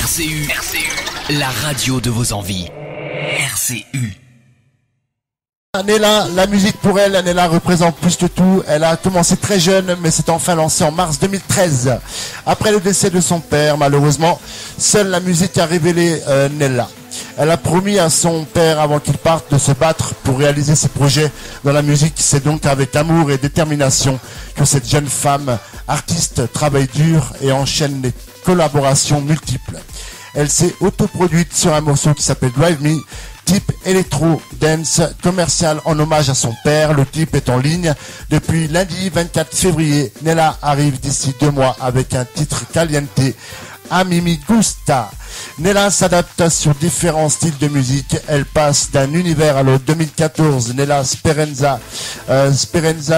RCU, la radio de vos envies. RCU. Nella, la musique pour elle, Nella représente plus que tout. Elle a commencé très jeune, mais s'est enfin lancée en mars 2013. Après le décès de son père, malheureusement, seule la musique a révélé Nella. Elle a promis à son père, avant qu'il parte, de se battre pour réaliser ses projets dans la musique. C'est donc avec amour et détermination que cette jeune femme, artiste, travaille dur et enchaîne les collaborations multiples. Elle s'est autoproduite sur un morceau qui s'appelle Drive Me, type électro dance commercial en hommage à son père. Le clip est en ligne depuis lundi 24 février. Nella arrive d'ici 2 mois avec un titre caliente, A Mimi Gusta. Nella s'adapte sur différents styles de musique. Elle passe d'un univers à l'autre. 2014, Nella Speranza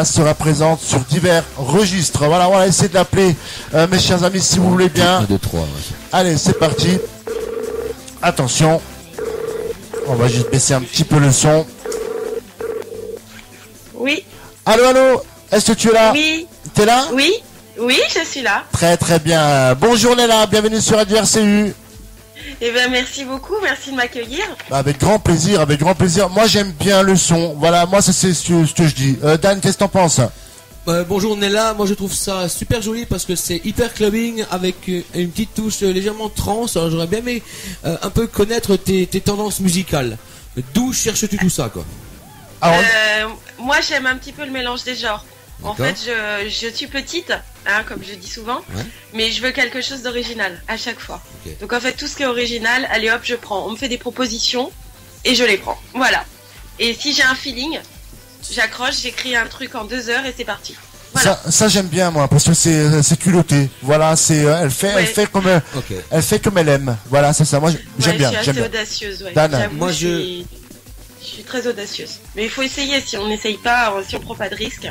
sera présente sur divers registres. Voilà, on va essayer de l'appeler, mes chers amis, si vous voulez bien. 1, 2, 3, ouais. Allez, c'est parti. Attention. On va juste baisser un petit peu le son. Oui. Allô, allô. Est-ce que tu es là? Oui. T'es là? Oui. Oui, je suis là. Très très bien. Bonjour Nella, bienvenue sur Radio RCU. Eh bien, merci beaucoup, merci de m'accueillir. Avec grand plaisir, avec grand plaisir. Moi j'aime bien le son. Voilà, moi c'est ce que je dis. Dan, qu'est-ce que t'en penses? Bonjour Nella, moi je trouve ça super joli parce que c'est hyper clubbing avec une petite touche légèrement trance. Alors j'aurais bien aimé un peu connaître tes tendances musicales. D'où cherches-tu tout ça, quoi? Moi j'aime un petit peu le mélange des genres. En fait, je suis petite, hein, comme je dis souvent, mais je veux quelque chose d'original à chaque fois. Okay. Donc en fait, tout ce qui est original, allez hop, je prends. On me fait des propositions et je les prends. Voilà. Et si j'ai un feeling, j'accroche, j'écris un truc en 2 heures et c'est parti. Voilà. Ça j'aime bien moi parce que c'est culotté. Voilà, elle fait comme elle aime. Voilà, c'est ça. Moi j'aime bien. Je suis assez audacieuse. Ouais. Dan, moi je suis très audacieuse. Mais il faut essayer. Si on n'essaye pas, si on prend pas de risque,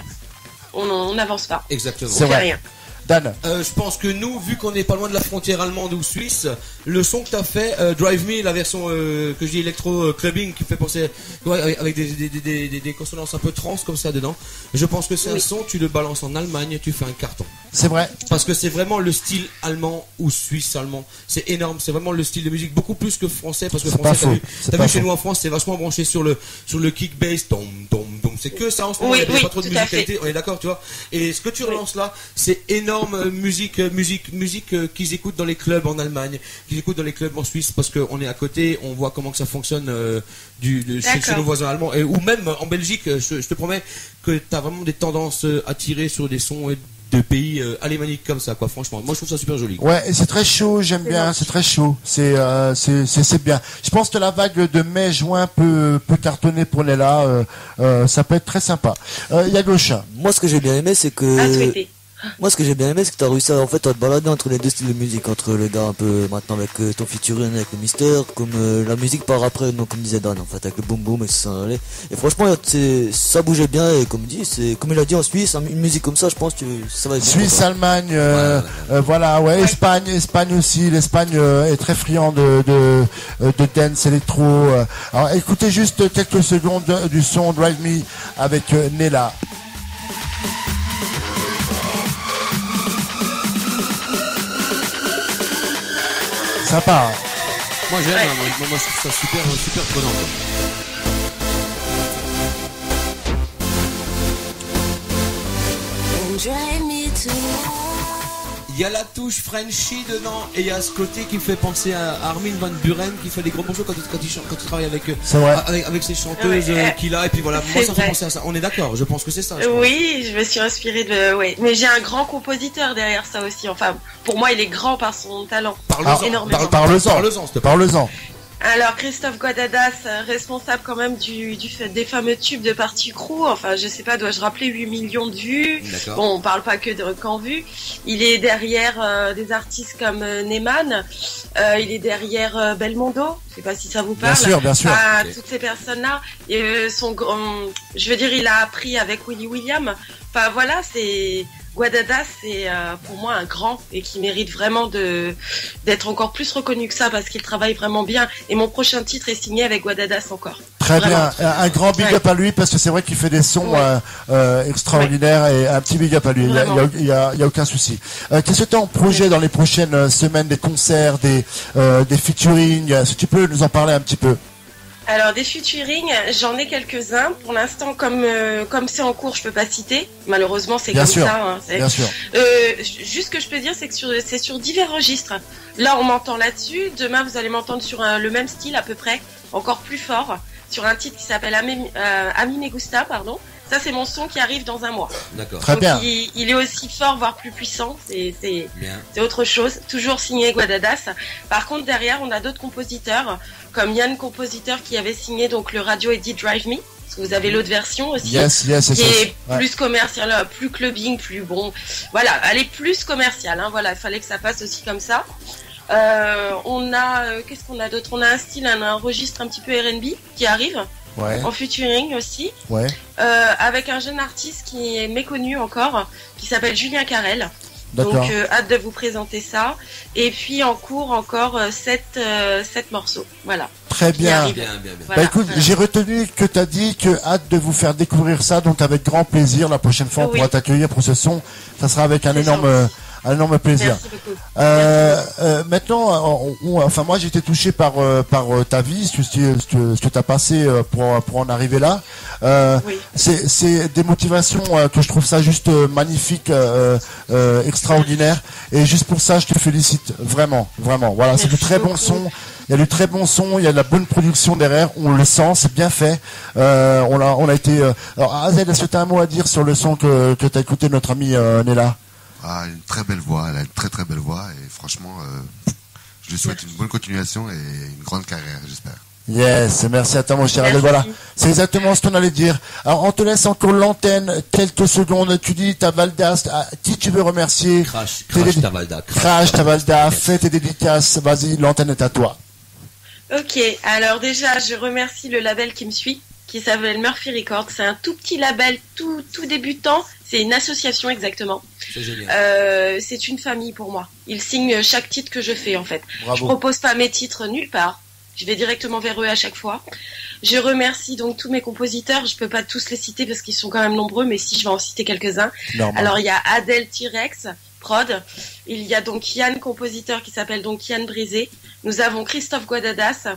on n'avance pas. Exactement. C'est vrai. Rien. Dan. Je pense que nous, vu qu'on n'est pas loin de la frontière allemande ou suisse, le son que tu as fait, Drive Me, la version que je dis électro clubbing, qui fait penser avec des consonances un peu trans comme ça dedans, je pense que c'est un son, tu le balances en Allemagne, tu fais un carton. C'est vrai. Parce que c'est vraiment le style allemand ou suisse allemand. C'est énorme, c'est vraiment le style de musique, beaucoup plus que français, parce que français, t'as vu chez nous en France, c'est vachement branché sur le kick bass, tom. C'est que ça en ce moment, il n'y a pas trop de musicalité, on est d'accord, tu vois. Et ce que tu relances là, c'est énorme musique qu'ils écoutent dans les clubs en Allemagne, qu'ils écoutent dans les clubs en Suisse, parce qu'on est à côté, on voit comment que ça fonctionne chez nos voisins allemands, ou même en Belgique. Je te promets que tu as vraiment des tendances à tirer sur des sons de pays alémaniques comme ça, quoi. Franchement, moi je trouve ça super joli. Ouais, et c'est très chaud, j'aime bien, c'est très chaud. C'est bien. Je pense que la vague de mai-juin peut cartonner pour Nella. Ça peut être très sympa. Yagosh. Moi, ce que j'ai bien aimé, c'est que tu as réussi à te balader entre les deux styles de musique, entre le gars un peu maintenant avec ton featuring avec le Mister, comme la musique par après, donc comme disait Dan, en fait, avec le boom boom et ça allait. Et franchement, ça bougeait bien, et comme dit, c'est comme il a dit, en Suisse, une musique comme ça, je pense que ça va être Suisse, Allemagne, voilà, ouais, Espagne aussi. L'Espagne est très friand de dance électro. Alors écoutez juste quelques secondes du son Drive Me avec Nella. Sympa. Hein. Moi j'aime, moi je trouve ça super prenant. Il y a la touche Frenchy dedans et il y a ce côté qui me fait penser à Armin van Buren qui fait des gros morceaux quand il travaille avec ses chanteuses qu'il a, et puis voilà, moi ça fait penser à ça. On est d'accord, je pense que c'est ça. Oui, je me suis inspirée mais j'ai un grand compositeur derrière ça aussi. Enfin, pour moi, il est grand par son talent. Parle-en. Alors, Christophe Guadadas, responsable quand même des fameux tubes de Party Crew. Enfin, je sais pas, dois-je rappeler 8 millions de vues. Bon, on parle pas que qu'en vues. Il est derrière des artistes comme Neyman. Il est derrière Belmondo. Je sais pas si ça vous parle. Bien sûr. Toutes ces personnes-là. Je veux dire, il a appris avec Willy William. Enfin, voilà, Guadadas, c'est pour moi un grand et qui mérite vraiment d'être encore plus reconnu que ça parce qu'il travaille vraiment bien. Et mon prochain titre est signé avec Guadadas encore. Très bien, un grand big up à lui parce que c'est vrai qu'il fait des sons extraordinaires et un petit big up à lui, il y a aucun souci. Qu'est-ce que tu as en projet dans les prochaines semaines, des concerts, des featuring, si tu peux nous en parler un petit peu? Alors des featuring, j'en ai quelques-uns. Pour l'instant, comme c'est en cours, je peux pas citer. Malheureusement, c'est comme ça. Hein, bien sûr. Juste ce que je peux dire, c'est que c'est sur divers registres. Là, on m'entend là-dessus. Demain, vous allez m'entendre sur le même style à peu près, encore plus fort, sur un titre qui s'appelle Ami Me Gusta, pardon. Ça, c'est mon son qui arrive dans un mois. D'accord. Très bien. Il est aussi fort, voire plus puissant. C'est autre chose. Toujours signé Guadadas. Par contre, derrière, on a d'autres compositeurs, comme Yann Compositeur qui avait signé donc le radio edit Drive Me. Parce que vous avez l'autre version aussi. Yes, qui est plus commercial, plus clubbing, plus bon. Voilà, elle est plus commerciale. Hein, voilà, il fallait que ça passe aussi comme ça. On a, qu'est-ce qu'on a d'autre? On a un style, un registre un petit peu R&B qui arrive. En featuring aussi, avec un jeune artiste qui est méconnu encore, qui s'appelle Julien Carrel. Donc hâte de vous présenter ça. Et puis en cours encore 7 morceaux. Voilà. Très bien. Voilà. Bah écoute, j'ai retenu que tu as dit que hâte de vous faire découvrir ça, donc avec grand plaisir la prochaine fois on pourra t'accueillir pour ce son. Ça sera avec un énorme plaisir. Maintenant, enfin moi j'ai été touché par ta vie, ce que tu as passé pour en arriver là. C'est des motivations que je trouve ça juste magnifique, extraordinaire. Et juste pour ça, je te félicite vraiment. Voilà, c'est du très bon son. Il y a du très bon son, il y a de la bonne production derrière, on le sent, c'est bien fait. On a été. Alors Azel, est-ce que tu as un mot à dire sur le son que tu as écouté de notre ami Nella? Ah, une très belle voix, elle a une très très belle voix et franchement, je lui souhaite une bonne continuation et une grande carrière, j'espère. Yes, merci à toi mon cher. Voilà, c'est exactement ce qu'on allait dire. Alors on te laisse encore l'antenne, quelques secondes. Tu dis ta Valda, qui tu veux remercier? Crash ta Valda, fais tes dédicaces. Vas-y, l'antenne est à toi. Ok, alors déjà je remercie le label qui me suit, qui s'appelle Murphy Records. C'est un tout petit label, tout débutant. C'est une association exactement. C'est génial. C'est une famille pour moi. Ils signent chaque titre que je fais en fait. Bravo. Je propose pas mes titres nulle part. Je vais directement vers eux à chaque fois. Je remercie donc tous mes compositeurs. Je peux pas tous les citer parce qu'ils sont quand même nombreux, mais si je vais en citer quelques-uns. Normal. Alors il y a Adèle T-Rex, prod. Il y a donc Yann Compositeur qui s'appelle donc Yann Brisé. Nous avons Christophe Guadadas.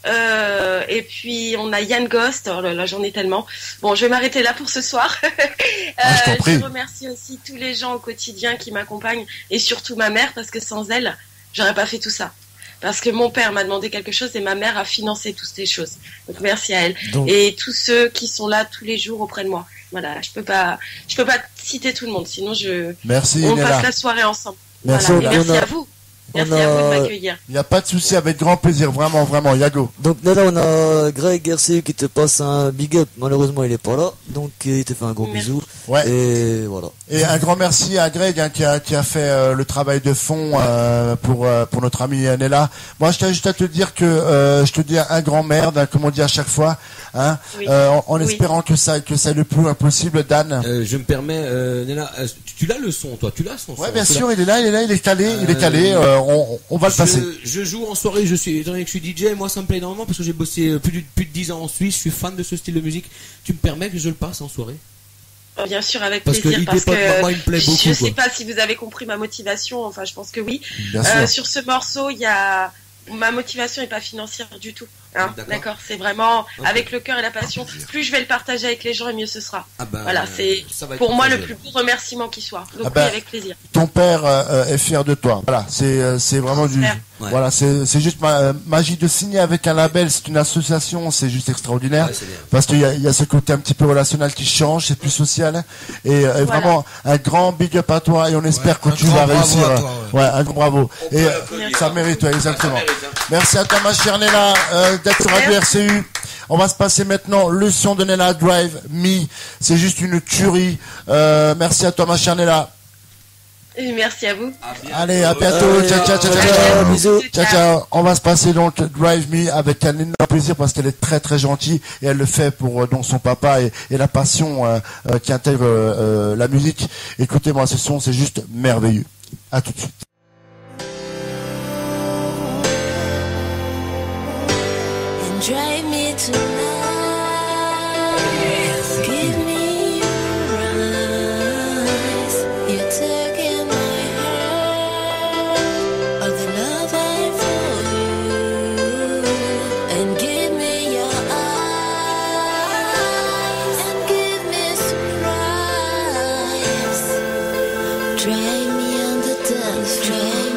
Et puis on a Yann Ghost. Oh là là, j'en ai tellement. Bon, je vais m'arrêter là pour ce soir. Je remercie aussi tous les gens au quotidien qui m'accompagnent et surtout ma mère parce que sans elle, j'aurais pas fait tout ça. Parce que mon père m'a demandé quelque chose et ma mère a financé toutes ces choses. Donc merci à elle. Et tous ceux qui sont là tous les jours auprès de moi. Voilà, je peux pas citer tout le monde, sinon on passe la soirée ensemble. Merci, voilà. Et merci à vous. Merci à vous de m'accueillir. Il n'y a pas de souci, avec grand plaisir, vraiment, Yago. Donc là, on a Greg RCU qui te passe un big up. Malheureusement, il est pas là, donc il te fait un gros bisou. Ouais. Et voilà. Et un grand merci à Greg qui a fait le travail de fond pour notre ami Nella. Moi, je tiens juste à te dire que je te dis un grand merde, comme on dit à chaque fois, hein, en espérant que ça est le plus impossible. Dan. Je me permets, Nella, tu l'as le son, toi, tu l'as son. Ouais, bien sûr, il est là, il est calé. On va le passer. Je joue en soirée, étant donné que je suis DJ, moi ça me plaît énormément parce que j'ai bossé plus de 10 ans en Suisse, je suis fan de ce style de musique. Tu me permets que je le passe en soirée? Bien sûr, avec plaisir, parce que moi, il me plaît beaucoup. Je sais pas si vous avez compris ma motivation, enfin je pense que oui. Sur ce morceau, ma motivation n'est pas financière du tout. Hein, d'accord, c'est vraiment avec le cœur et la passion. Plus je vais le partager avec les gens et mieux ce sera. Voilà, c'est pour moi le plus beau remerciement qui soit. Donc oui, avec plaisir. Ton père est fier de toi. Voilà, c'est vraiment du. Voilà, c'est juste magie de signer avec un label, c'est une association, c'est juste extraordinaire parce qu'il y a ce côté un petit peu relationnel qui change, c'est plus social et vraiment un grand big up à toi et on espère que tu vas réussir. Un grand bravo. Et ça mérite, exactement. Merci à toi ma chère Nella d'être sur Radio RCU. On va se passer maintenant le son de Nella, Drive Me. C'est juste une tuerie. Merci à toi ma chère Nella. Et merci à vous. Allez, à bientôt. Ciao. Bisous. Ciao. On va se passer donc Drive Me avec un énorme plaisir parce qu'elle est très très gentille et elle le fait pour donc son papa et la passion qui intègre la musique. Écoutez-moi ce son, c'est juste merveilleux. À tout de suite. Drive me tonight. Drag me on the dance floor.